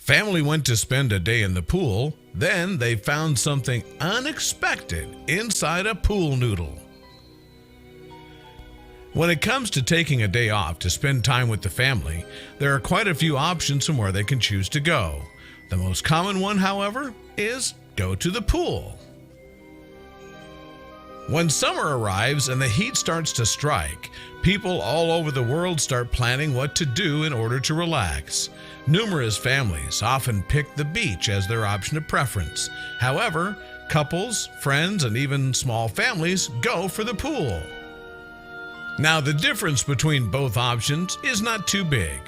Family went to spend a day in the pool, then they found something unexpected inside a pool noodle. When it comes to taking a day off to spend time with the family, there are quite a few options from where they can choose to go. The most common one, however, is go to the pool. When summer arrives and the heat starts to strike, people all over the world start planning what to do in order to relax. Numerous families often pick the beach as their option of preference. However, couples, friends, and even small families go for the pool. Now, the difference between both options is not too big.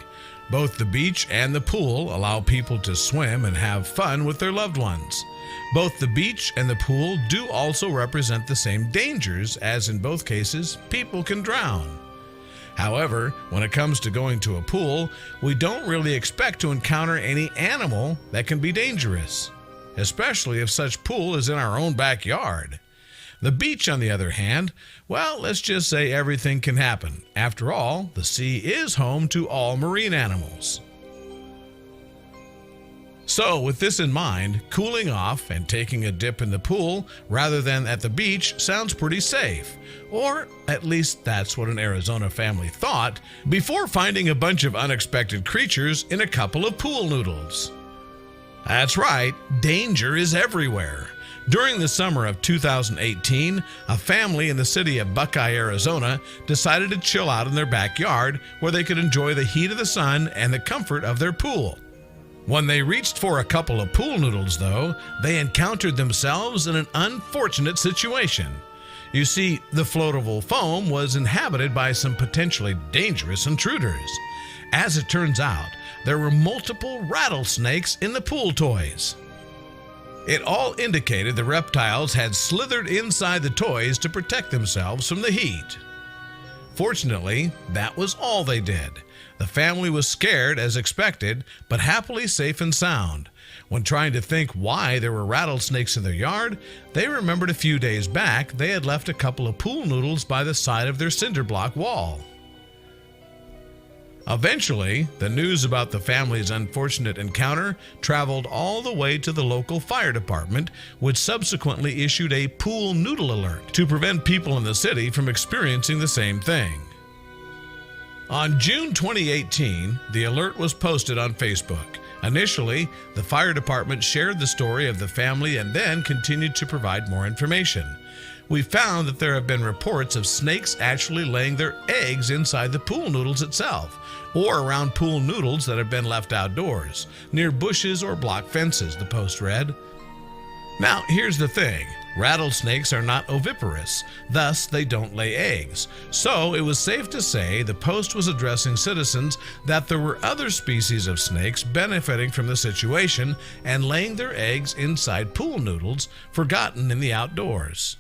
Both the beach and the pool allow people to swim and have fun with their loved ones. Both the beach and the pool do also represent the same dangers, as in both cases, people can drown. However, when it comes to going to a pool, we don't really expect to encounter any animal that can be dangerous, especially if such pool is in our own backyard. The beach, on the other hand, well, let's just say everything can happen. After all, the sea is home to all marine animals. So, with this in mind, cooling off and taking a dip in the pool rather than at the beach sounds pretty safe. Or at least that's what an Arizona family thought before finding a bunch of unexpected creatures in a couple of pool noodles. That's right, danger is everywhere. During the summer of 2018, a family in the city of Buckeye, Arizona, decided to chill out in their backyard where they could enjoy the heat of the sun and the comfort of their pool. When they reached for a couple of pool noodles, though, they encountered themselves in an unfortunate situation. You see, the floatable foam was inhabited by some potentially dangerous intruders. As it turns out, there were multiple rattlesnakes in the pool toys. It all indicated the reptiles had slithered inside the toys to protect themselves from the heat. Fortunately, that was all they did. The family was scared as expected, but happily safe and sound. When trying to think why there were rattlesnakes in their yard, they remembered a few days back they had left a couple of pool noodles by the side of their cinder block wall. Eventually, the news about the family's unfortunate encounter traveled all the way to the local fire department, which subsequently issued a pool noodle alert to prevent people in the city from experiencing the same thing. On June 2018, the alert was posted on Facebook. Initially, the fire department shared the story of the family and then continued to provide more information. We found that there have been reports of snakes actually laying their eggs inside the pool noodles itself, or around pool noodles that have been left outdoors, near bushes or block fences, the post read. Now, here's the thing. Rattlesnakes are not oviparous, thus they don't lay eggs. So it was safe to say the post was addressing citizens that there were other species of snakes benefiting from the situation and laying their eggs inside pool noodles forgotten in the outdoors.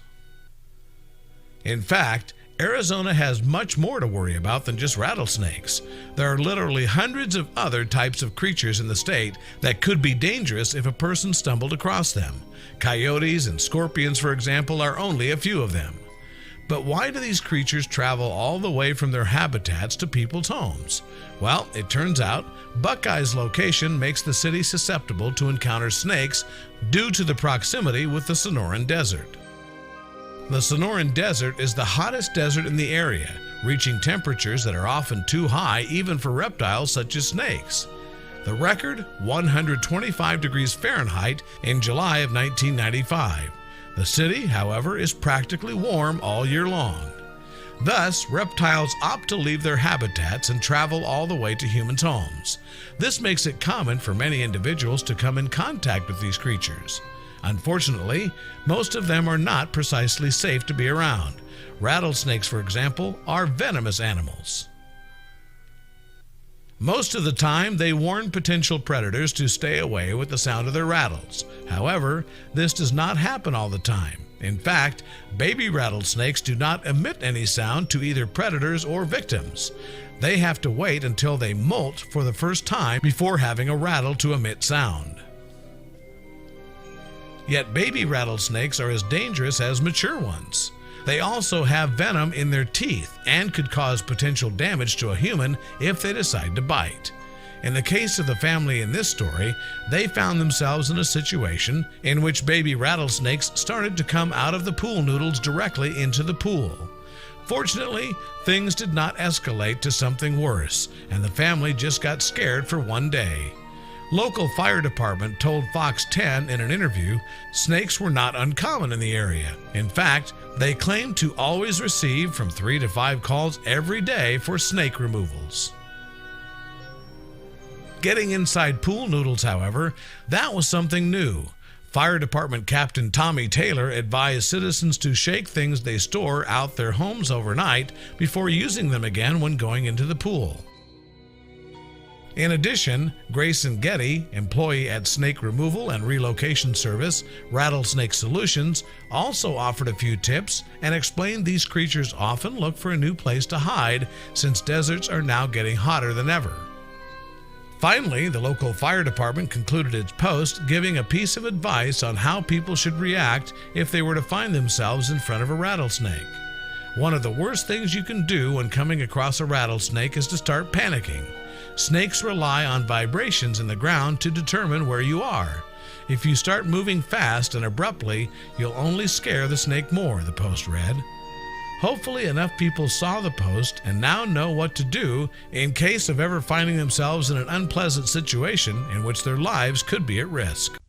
In fact, Arizona has much more to worry about than just rattlesnakes. There are literally hundreds of other types of creatures in the state that could be dangerous if a person stumbled across them. Coyotes and scorpions, for example, are only a few of them. But why do these creatures travel all the way from their habitats to people's homes? Well, it turns out Buckeye's location makes the city susceptible to encounter snakes due to the proximity with the Sonoran Desert. The Sonoran Desert is the hottest desert in the area, reaching temperatures that are often too high even for reptiles such as snakes. The record, 125 degrees Fahrenheit in July of 1995. The city, however, is practically warm all year long. Thus, reptiles opt to leave their habitats and travel all the way to humans' homes. This makes it common for many individuals to come in contact with these creatures. Unfortunately, most of them are not precisely safe to be around. Rattlesnakes, for example, are venomous animals. Most of the time, they warn potential predators to stay away with the sound of their rattles. However, this does not happen all the time. In fact, baby rattlesnakes do not emit any sound to either predators or victims. They have to wait until they molt for the first time before having a rattle to emit sound. Yet baby rattlesnakes are as dangerous as mature ones. They also have venom in their teeth and could cause potential damage to a human if they decide to bite. In the case of the family in this story, they found themselves in a situation in which baby rattlesnakes started to come out of the pool noodles directly into the pool. Fortunately, things did not escalate to something worse, and the family just got scared for one day. Local fire department told Fox 10 in an interview snakes were not uncommon in the area. In fact, they claimed to always receive from 3 to 5 calls every day for snake removals. Getting inside pool noodles, however, that was something new. Fire Department Captain Tommy Taylor advised citizens to shake things they store out their homes overnight before using them again when going into the pool. In addition, Grayson Getty, employee at Snake Removal and Relocation Service, Rattlesnake Solutions, also offered a few tips and explained these creatures often look for a new place to hide since deserts are now getting hotter than ever. Finally, the local fire department concluded its post giving a piece of advice on how people should react if they were to find themselves in front of a rattlesnake. One of the worst things you can do when coming across a rattlesnake is to start panicking. Snakes rely on vibrations in the ground to determine where you are. If you start moving fast and abruptly, you'll only scare the snake more, the post read. Hopefully enough people saw the post and now know what to do in case of ever finding themselves in an unpleasant situation in which their lives could be at risk.